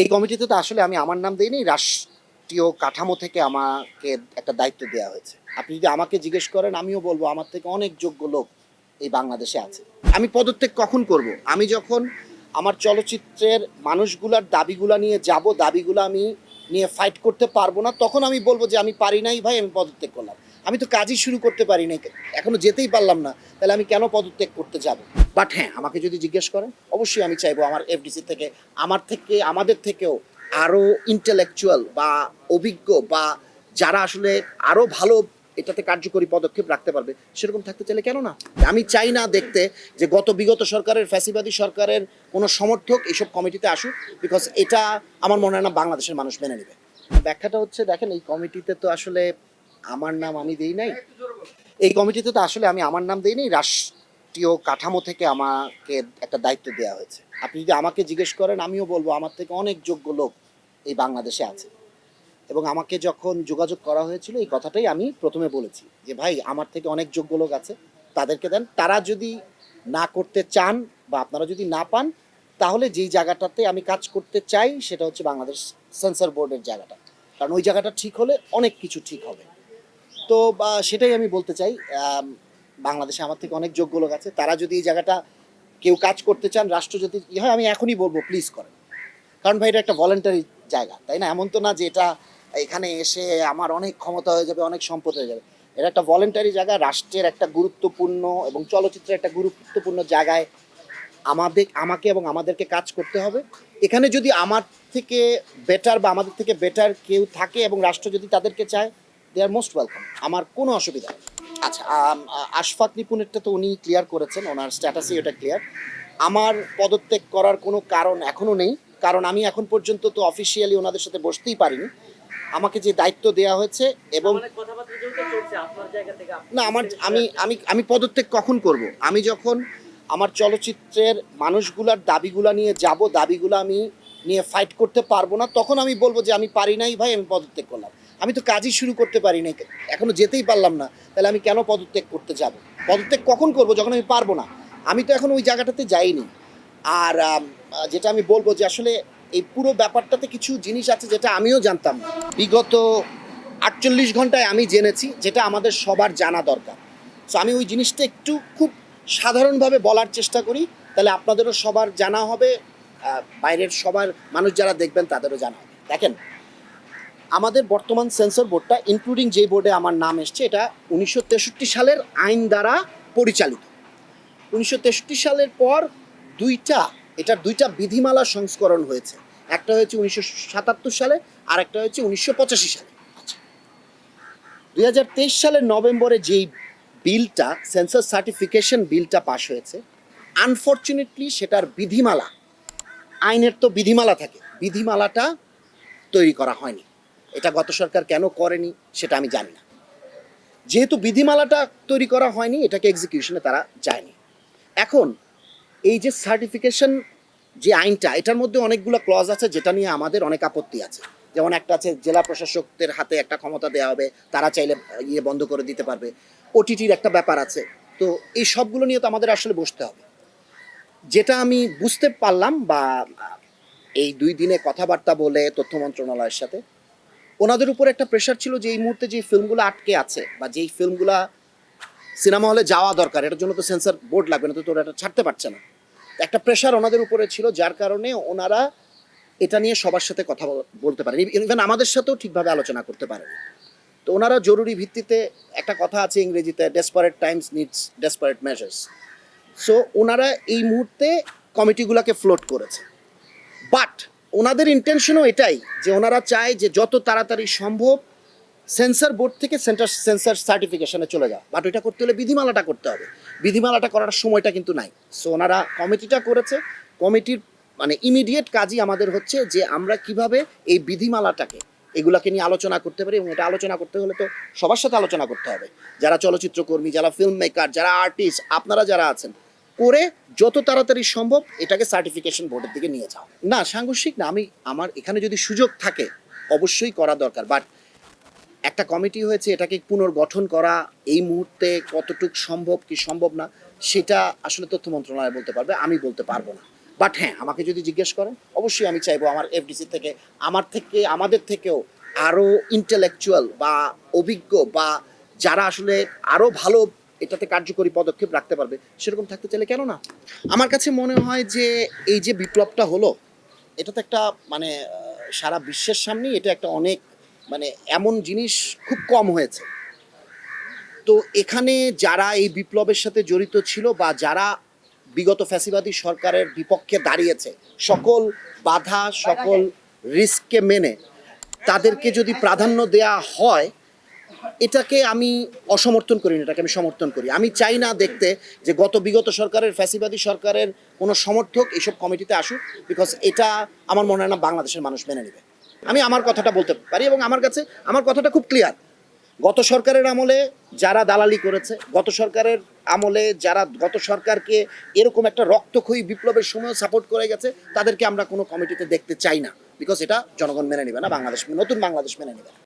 এই কমিটিতে তো আসলে আমি আমার নাম দেইনি, রাষ্ট্রীয় কাঠামো থেকে আমাকে একটা দায়িত্ব দেওয়া হয়েছে। আপনি যদি আমাকে জিজ্ঞেস করেন আমিও বলবো আমার থেকে অনেক যোগ্য লোক এই বাংলাদেশে আছে। আমি পদত্যাগ কখন করব? আমি যখন আমার চলচ্চিত্রের মানুষগুলার দাবিগুলা নিয়ে যাব, দাবিগুলো আমি নিয়ে ফাইট করতে পারবো না, তখন আমি বলবো যে আমি পারি নাই ভাই, আমি পদত্যাগ করলাম। আমি তো কাজই শুরু করতে পারি নাই, এখনো যেতেই পারলাম না, তাহলে আমি কেন পদত্যাগ করতে যাব? বাট হ্যাঁ, আমাকে যদি জিজ্ঞেস করেন অবশ্যই আমি চাইবো আমার এফডিসি থেকে, আমাদের থেকেও আরও ইন্টেলেকচুয়াল বা অভিজ্ঞ বা যারা আসলে আরও ভালো এটাতে কার্যকরী পদক্ষেপ রাখতে পারবে সেরকম থাকতে চাইলে কেন না? আমি চাই না দেখতে যে বিগত সরকারের, ফ্যাসিবাদী সরকারের কোনো সমর্থক এইসব কমিটিতে আসুক, বিকজ এটা আমার মনে হয় না বাংলাদেশের মানুষ মেনে নেবে। ব্যাখ্যাটা হচ্ছে, দেখেন, এই কমিটিতে তো আসলে আমার নাম আমি দেই নাই। এই কমিটিতে তো আসলে আমি আমার নাম দেইনি, রাষ্ট্রীয় কাঠামো থেকে আমাকে একটা দায়িত্ব দেওয়া হয়েছে। আপনি যদি আমাকে জিজ্ঞেস করেন আমিও বলবো আমার থেকে অনেক যোগ্য লোক এই বাংলাদেশে আছে। এবং আমাকে যখন যোগাযোগ করা হয়েছিল এই কথাটাই আমি প্রথমে বলেছি যে ভাই, আমার থেকে অনেক যোগ্য লোক আছে, তাদেরকে দেন। তারা যদি না করতে চান বা আপনারা যদি না পান, তাহলে যেই জায়গাটাতে আমি কাজ করতে চাই সেটা হচ্ছে বাংলাদেশ সেন্সর বোর্ডের জায়গাটা। কারণ ওই জায়গাটা ঠিক হলে অনেক কিছু ঠিক হবে। তো সেটাই আমি বলতে চাই। বাংলাদেশে আমার থেকে অনেক যোগ্য লোক আছে, তারা যদি এই জায়গাটা কেউ কাজ করতে চান, রাষ্ট্র যদি হয়, আমি এখনই বলবো প্লিজ করেন। কারণ ভাই এটা একটা ভলেন্টারি জায়গা, তাই না? এমন তো না যে এটা এখানে এসে আমার অনেক ক্ষমতা হয়ে যাবে, অনেক সম্পদ হয়ে যাবে। এটা একটা ভলেন্টারি জায়গা, রাষ্ট্রের একটা গুরুত্বপূর্ণ এবং চলচ্চিত্রের একটা গুরুত্বপূর্ণ জায়গায় আমাকে এবং আমাদেরকে কাজ করতে হবে। এখানে যদি আমার থেকে বেটার বা আমাদের থেকে বেটার কেউ থাকে এবং রাষ্ট্র যদি তাদেরকে চায়, দে আর মোস্ট ওয়েলকাম, আমার কোনো অসুবিধা নেই। আচ্ছা, আশফাক নিপুণেরটা তো উনি ক্লিয়ার করেছেন, ওনার স্ট্যাটাসে ওটা ক্লিয়ার। আমার পদত্যাগ করার কোনো কারণ এখনও নেই, কারণ আমি এখন পর্যন্ত তো অফিসিয়ালি ওনাদের সাথে বসতেই পারিনি। আমাকে যে দায়িত্ব দেওয়া হয়েছে এবং না, আমি পদত্যাগ কখন করব? আমি যখন আমার চলচ্চিত্রের মানুষগুলার দাবিগুলা নিয়ে যাব, দাবিগুলো আমি নিয়ে ফাইট করতে পারবো না, তখন আমি বলবো যে আমি পারি নাই ভাই, আমি পদত্যাগ করলাম। আমি তো কাজই শুরু করতে পারি নাই, এখনো যেতেই পারলাম না, তাহলে আমি কেন পদত্যাগ করতে যাব? পদত্যাগ কখন করব? যখন আমি পারবো না। আমি তো এখন ওই জায়গাটাতে যাইনি। আর যেটা আমি বলবো যে আসলে এই পুরো ব্যাপারটাতে কিছু জিনিস আছে যেটা আমিও জানতাম না। বিগত 48 ঘন্টায় আমি জেনেছি যেটা আমাদের সবার জানা দরকার। সো আমি ওই জিনিসটা একটু খুব সাধারণভাবে বলার চেষ্টা করি, তাহলে আপনাদেরও সবার জানা হবে, বাইরের সবার মানুষ যারা দেখবেন তাদেরও জানা হবে। দেখেন, আমাদের বর্তমান সেন্সর বোর্ডটা, ইনক্লুডিং যে বোর্ডে আমার নাম এসছে, এটা 1963 সালের আইন দ্বারা পরিচালিত। 1963 সালের পর দুইটা বিধিমালা সংস্করণ হয়েছে। একটা হয়েছে 1977 সালে, আর একটা হয়েছে 1985 সালে। আচ্ছা, 2023 সালের নভেম্বরে যেই বিলটা, সেন্সার সার্টিফিকেশন বিলটা পাশ হয়েছে, আনফর্চুনেটলি সেটার বিধিমালা, আইনের তো বিধিমালা থাকে, বিধিমালাটা তৈরি করা হয়নি। এটা গত সরকার কেন করেনি সেটা আমি জানি না। যেহেতু বিধিমালাটা তৈরি করা হয়নি, এটাকে এক্সিকিউশনে তারা যায়নি। এখন এই যে সার্টিফিকেশন যে আইনটা, এটার মধ্যে অনেকগুলো ক্লজ আছে যেটা নিয়ে আমাদের অনেক আপত্তি আছে। যেমন একটা আছে জেলা প্রশাসকদের হাতে একটা ক্ষমতা দেওয়া হবে, তারা চাইলে বন্ধ করে দিতে পারবে। ওটিটির একটা ব্যাপার আছে। তো এই সবগুলো নিয়ে তো আমাদের আসলে বসতে হবে। যেটা আমি বুঝতে পারলাম বা এই 2 দিনে কথাবার্তা বলে তথ্য মন্ত্রণালয়ের সাথে, ওনাদের উপর একটা প্রেশার ছিল যে এই মুহূর্তে যে ফিল্মগুলো আটকে আছে বা যেই ফিল্মগুলা সিনেমা হলে যাওয়া দরকার, এটার জন্য তো সেন্সর বোর্ড লাগবে, না তো তোরা এটা ছাড়তে পারছে না। একটা প্রেশার ওনাদের উপরে ছিল, যার কারণে ওনারা এটা নিয়ে সবার সাথে কথা বলতে পারেন, ইভেন আমাদের সাথেও ঠিকভাবে আলোচনা করতে পারেন। তো ওনারা জরুরি ভিত্তিতে, একটা কথা আছে ইংরেজিতে, desperate Times needs desperate measures. So ওনারা এই মুহূর্তে কমিটিগুলোকে ফ্লোট করেছে। বাট ওনাদের ইন্টেনশনও এটাই যে ওনারা চায় যে যত তাড়াতাড়ি সম্ভব সেন্সর বোর্ড থেকে সেন্সর সার্টিফিকেশনে চলে যাওয়া। বাট ওইটা করতে হলে বিধিমালাটা করতে হবে, বিধিমালাটা করার সময়টা কিন্তু নাই। সো ওনারা কমিটিটা করেছে, কমিটির মানে ইমিডিয়েট কাজই আমাদের হচ্ছে যে আমরা কিভাবে এই বিধিমালাটাকে, এগুলাকে নিয়ে আলোচনা করতে পারি। এবং এটা আলোচনা করতে হলে তো সবার সাথে আলোচনা করতে হবে, যারা চলচ্চিত্রকর্মী, যারা ফিল্ম মেকার, যারা আর্টিস্ট, আপনারা যারা আছেন, করে যত তাড়াতাড়ি সম্ভব এটাকে সার্টিফিকেশন বোর্ডের দিকে নিয়ে যাও। না, সাংঘর্ষিক না, আমার এখানে যদি সুযোগ থাকে অবশ্যই করা দরকার। বাট একটা কমিটি হয়েছে, এটাকে পুনর্গঠন করা এই মুহূর্তে কতটুক সম্ভব কি সম্ভব না সেটা আসলে তথ্য মন্ত্রণালয় বলতে পারবে, আমি বলতে পারবো না। বাট হ্যাঁ, আমাকে যদি জিজ্ঞেস করেন অবশ্যই আমি চাইবো আমার এফডিসি থেকে আমাদের থেকেও আরও ইন্টেলেকচুয়াল বা অভিজ্ঞ বা যারা আসলে আরও ভালো এটাতে কার্যকরী পদক্ষেপ রাখতে পারবে সেরকম থাকতে চাইলে কেন না। আমার কাছে মনে হয় যে এই যে বিপ্লবটা হলো এটা তো একটা মানে সারা বিশ্বের সামনেই এটা একটা অনেক মানে এমন জিনিস খুব কম হয়েছে। তো এখানে যারা এই বিপ্লবের সাথে জড়িত ছিল বা যারা বিগত ফ্যাসিবাদী সরকারের বিপক্ষে দাঁড়িয়েছে সকল বাধা সকল রিস্ককে মেনে তাদেরকে যদি প্রাধান্য দেয়া হয় এটাকে আমি অসমর্থন করি না, এটাকে আমি সমর্থন করি। আমি চাই না দেখতে যে বিগত সরকারের ফ্যাসিবাদী সরকারের কোনো সমর্থক এইসব কমিটিতে আসুক, বিকজ এটা আমার মনে হয় না বাংলাদেশের মানুষ মেনে নেবে। আমি আমার কথাটা বলতে পারি এবং আমার কাছে আমার কথাটা খুব ক্লিয়ার। গত সরকারের আমলে যারা দালালি করেছে, গত সরকারের আমলে যারা গত সরকারকে এরকম একটা রক্তক্ষয়ী বিপ্লবের সময় সাপোর্ট করে গেছে তাদেরকে আমরা কোনো কমিটিতে দেখতে চাই না, বিকজ এটা জনগণ মেনে নেবে না, নতুন বাংলাদেশ মেনে নেবে না।